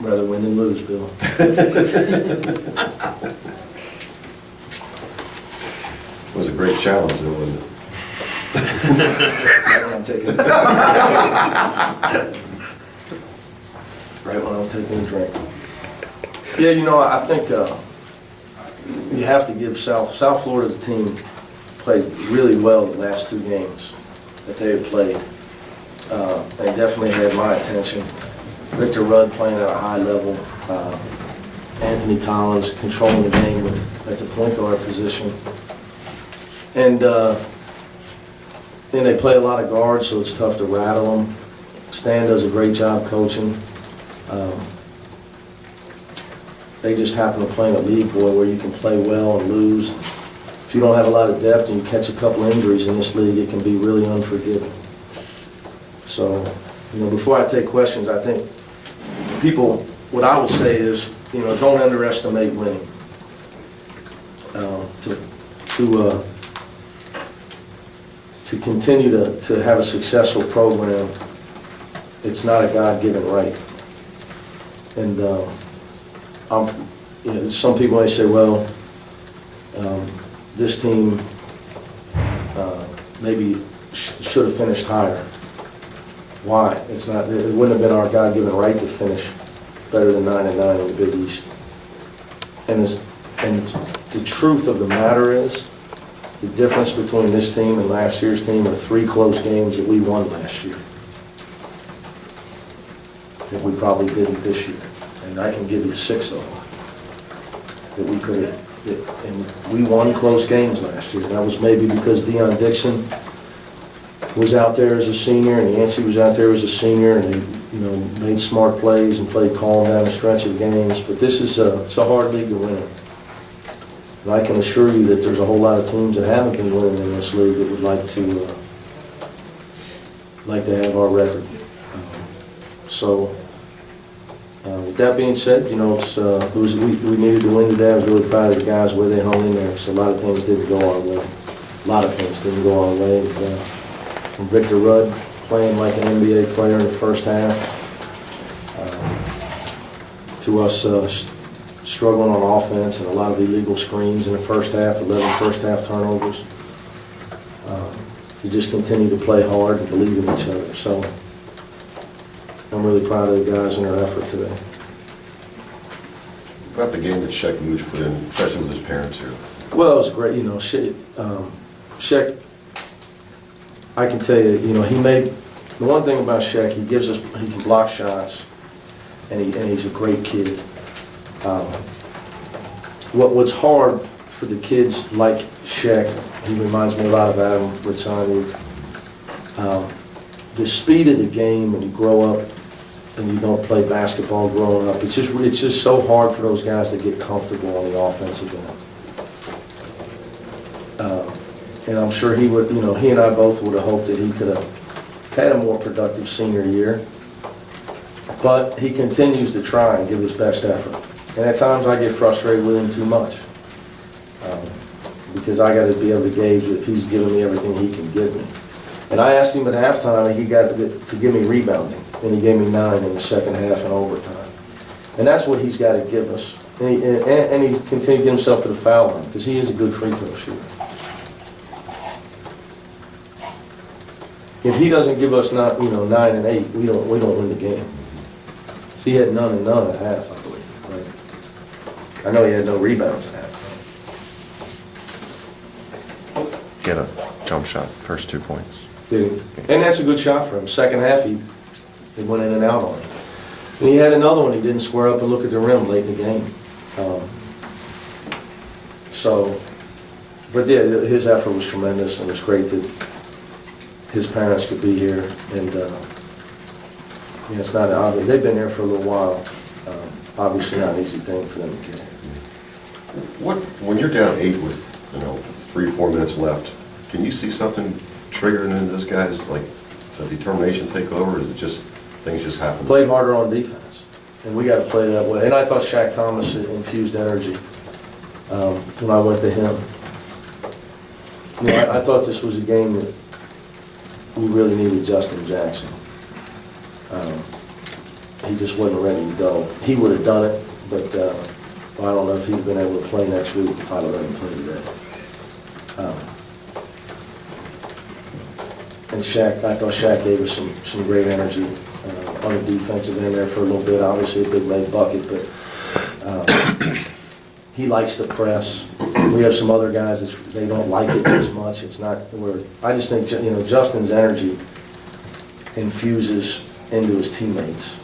Rather win than lose, Bill. It was a great challenge, though, wasn't it? Right when I'm taking a drink. Yeah, you know, I think you have to give South Florida's team played really well the last 2 games that they had played. They definitely had my attention. Victor Rudd playing at a high level. Anthony Collins controlling the game at the point guard position. And then they play a lot of guards, so it's tough to rattle them. Stan does a great job coaching. They just happen to play in a league, boy, where you can play well and lose. If you don't have a lot of depth and you catch a couple injuries in this league, it can be really unforgiving. So, you know, before I take questions, I think people, what I would say is, you know, don't underestimate winning. To continue to have a successful program, it's not a God-given right. And you know, some people may say, well, this team maybe should have finished higher. Why? It's not. It wouldn't have been our God-given right to finish better than 9-9 in the Big East. And the truth of the matter is, the difference between this team and last year's team are 3 close games that we won last year that we probably didn't this year. And I can give you 6 of them that we could have. And we won close games last year. That was maybe because Deion Dixon was out there as a senior and Yancey was out there as a senior, and they, you know, made smart plays and played calm down a stretch of games. But this is it's a hard league to win. And I can assure you that there's a whole lot of teams that haven't been winning in this league that would like to have our record. So with that being said, you know, we needed to win today. I was really proud of the guys where they hung in there. So a lot of things didn't go our way. A lot of things didn't go our way. From Victor Rudd playing like an NBA player in the first half, to us struggling on offense and a lot of illegal screens in the first half, 11 first half turnovers, to just continue to play hard and believe in each other. So I'm really proud of the guys and their effort today. About the game that Sheck Luge put in, especially with his parents here. Well, it was great. You know, Sheck, I can tell you, you know, he made, the one thing about Sheck, he can block shots, and he's a great kid. What's hard for the kids like Sheck, he reminds me a lot of Adam Rizzani, the speed of the game when you grow up and you don't play basketball growing up, it's just so hard for those guys to get comfortable on the offensive end. And I'm sure he would, you know, he and I both would have hoped that he could have had a more productive senior year. But he continues to try and give his best effort. And at times I get frustrated with him too much. Because I got to be able to gauge if he's giving me everything he can give me. And I asked him at halftime, and he got to give me rebounding. And he gave me 9 in the second half and overtime. And that's what he's got to give us. And he continued to get himself to the foul line, because he is a good free throw shooter. If he doesn't give us 9 and 8, we don't win the game. So he had none and none at half, I believe. Right? I know he had no rebounds at half. He had a jump shot, first 2 points. Did he? And that's a good shot for him. Second half, he went in and out on it. And he had another one. He didn't square up and look at the rim late in the game. But yeah, his effort was tremendous, and it was great that his parents could be here. And yeah, it's not obvious. They've been here for a little while. Obviously, not an easy thing for them to get here. When you're down 8 with 3-4 minutes left, can you see something triggering into this guy's, like, a determination take over, or is it just things just happen? Play harder on defense, and we got to play that way. And I thought Shaq Thomas infused energy when I went to him. You know, I thought this was a game that we really needed Justin Jackson. he just wasn't ready to go. He would have done it, but I don't know if he'd been able to play next week if I'd have let him play today. And Shaq, I thought Shaq gave us some great energy on the defensive end there for a little bit. Obviously a big leg bucket, but he likes to press. We have some other guys that they don't like it as much. It's not where I just think Justin's energy infuses into his teammates.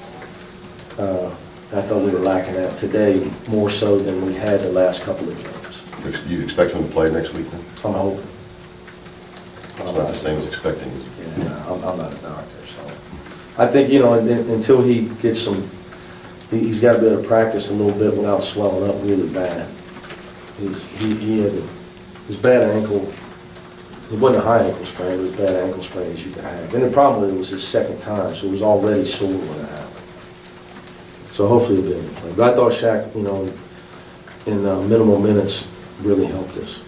I thought we were lacking that today more so than we had the last couple of games. You expect him to play next week then? I'm hoping. It's not the same as expecting. Yeah, I'm not a doctor, so. I think, until he gets he's got to be able to practice a little bit without swelling up really bad. He had his bad ankle. It wasn't a high ankle sprain, it was bad ankle sprain as you could have. And the problem with it was his second time, so it was already sore when it happened. So hopefully he'll be able to play. But I thought Shaq, in minimal minutes really helped us.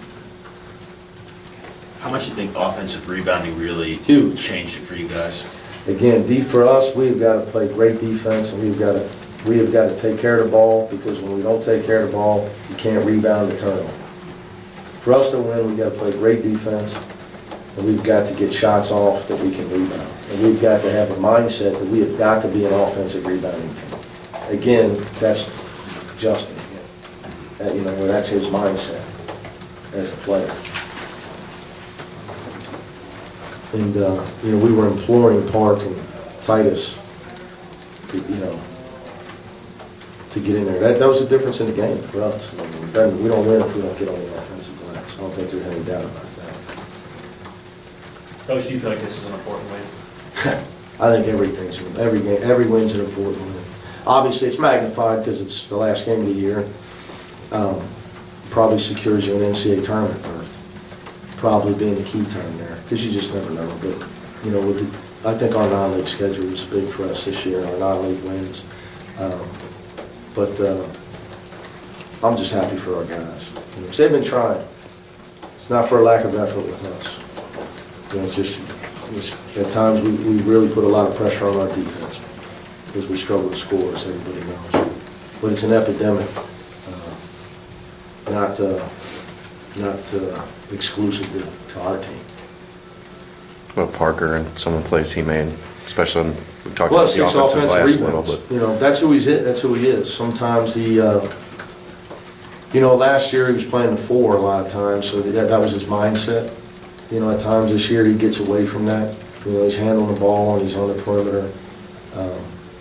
How much do you think offensive rebounding really Huge. changed it for you guys? Again, for us, we've got to play great defense, and we have got to take care of the ball, because when we don't take care of the ball, you can't rebound the turnover. For us to win, we've got to play great defense, and we've got to get shots off that we can rebound. And we've got to have a mindset that we have got to be an offensive rebounding team. Again, that's Justin. Where that's his mindset as a player. And, we were imploring Park and Titus to get in there. That was the difference in the game for us. We don't win if we don't get on the offensive glass. I don't think there's any doubt about that. Coach, do you feel like this is an important win? I think every win's an important win. Obviously, it's magnified because it's the last game of the year. Probably secures you an NCAA tournament berth. Probably being the key term there, because you just never know. But I think our non-league schedule was big for us this year. Our non-league wins. But I'm just happy for our guys. Because they've been trying. It's not for a lack of effort with us. It's just at times we really put a lot of pressure on our defense because we struggle to score, as everybody knows. But it's an epidemic, not exclusive to our team. Well, Parker and some of the plays he made, especially when we talked Well, about the 6 offensive offensive glass a little rebounds. bit. That's who he's That's who he is. Sometimes last year he was playing the 4 a lot of times, so that was his mindset. At times this year he gets away from that. He's handling the ball and he's on the perimeter.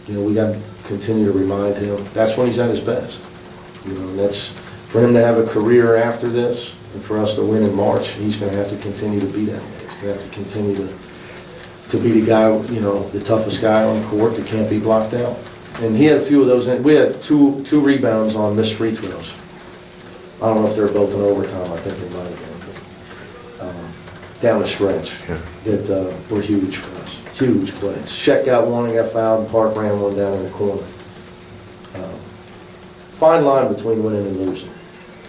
We got to continue to remind him that's when he's at his best. And that's for him to have a career after this, and for us to win in March. He's going to have to continue to be that way. He's going to have to continue to be the guy, the toughest guy on the court that can't be blocked out. And he had a few of those. We had two rebounds on missed free throws. I don't know if they were both in overtime. I think they might have been. Down the stretch that were huge for us. Huge plays. Shaq got one and got fouled, and Park ran one down in the corner. Fine line between winning and losing.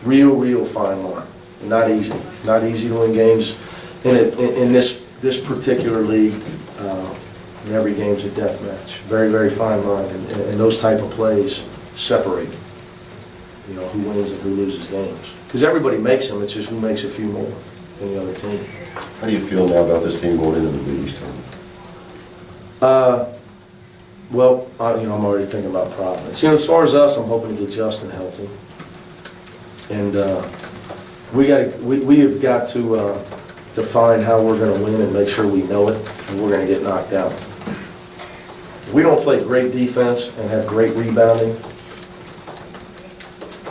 Real fine line. Not easy. Not easy to win games in this particular league. Every game's a death match. Very fine line, and those type of plays separate. Who wins and who loses games. Because everybody makes them. It's just who makes a few more than the other team. How do you feel now about this team going into the Big East tournament? Well, I'm already thinking about Providence. As far as us, I'm hoping to get Justin healthy, and we have got to define how we're going to win and make sure we know it, and we're going to get knocked out. If we don't play great defense and have great rebounding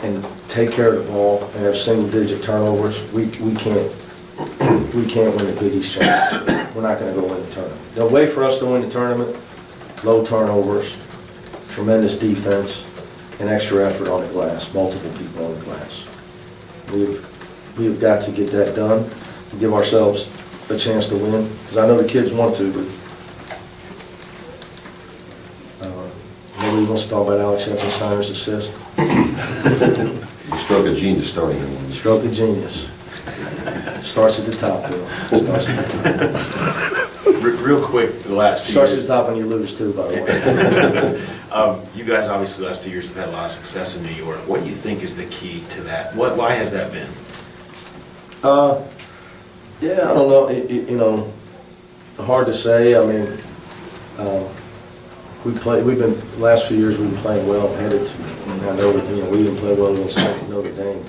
and take care of the ball and have single-digit turnovers, we can't win the Big East championship. We're not going to go win the tournament. The way for us to win the tournament: low turnovers, tremendous defense, and extra effort on the glass, multiple people on the glass. We've got to get that done to give ourselves a chance to win, because I know the kids want to, but nobody's going to stop at Alex Eppensteiner's assist. Stroke of genius starting in one. Stroke of genius. Starts at the top, Bill. Starts at the top. Real quick, the last few Starts at the years, top and you lose too, by the way. you guys obviously the last few years have had a lot of success in New York. What do you think is the key to that? Why has that been? Yeah, I don't know, you know, hard to say. I mean, last few years, we've been playing well, headed to, I know that, you know, we didn't play well against Notre Dame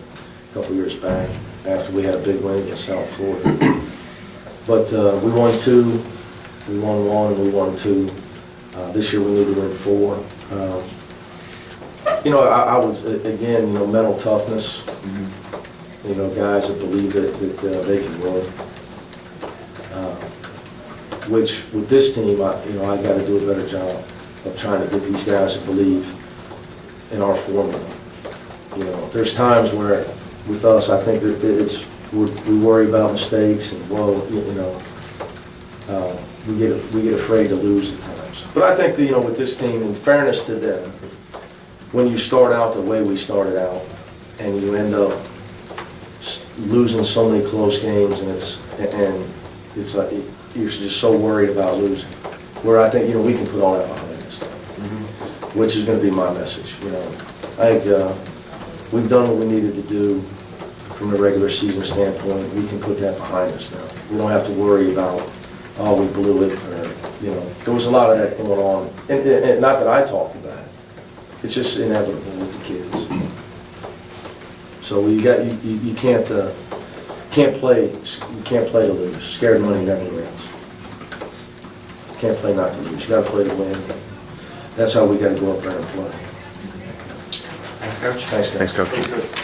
a couple years back, after we had a big win against South Florida. But we won 2, we won 1, and we won 2. This year, we need to win 4. You know, I was, again, you know, mental toughness. You know, guys that believe that they can win. Which, with this team, you know, I got to do a better job of trying to get these guys to believe in our formula. You know, there's times where, with us, I think that we worry about mistakes and, well, you know, we get afraid to lose at times. But I think that, you know, with this team, in fairness to them, when you start out the way we started out, and you end up losing so many close games, and it's like you're just so worried about losing. Where I think, you know, we can put all that behind us, which is going to be my message. You know, I think we've done what we needed to do from a regular season standpoint. We can put that behind us now. We don't have to worry about, oh, we blew it, or, you know, there was a lot of that going on, and not that I talked about it. It's just inevitable with the kids. So you can't play to lose. Scared money never wins. Can't play not to lose. You got to play to win. That's how we got to go up there and play. Thanks, Coach. Thanks, guys. Thanks, Coach.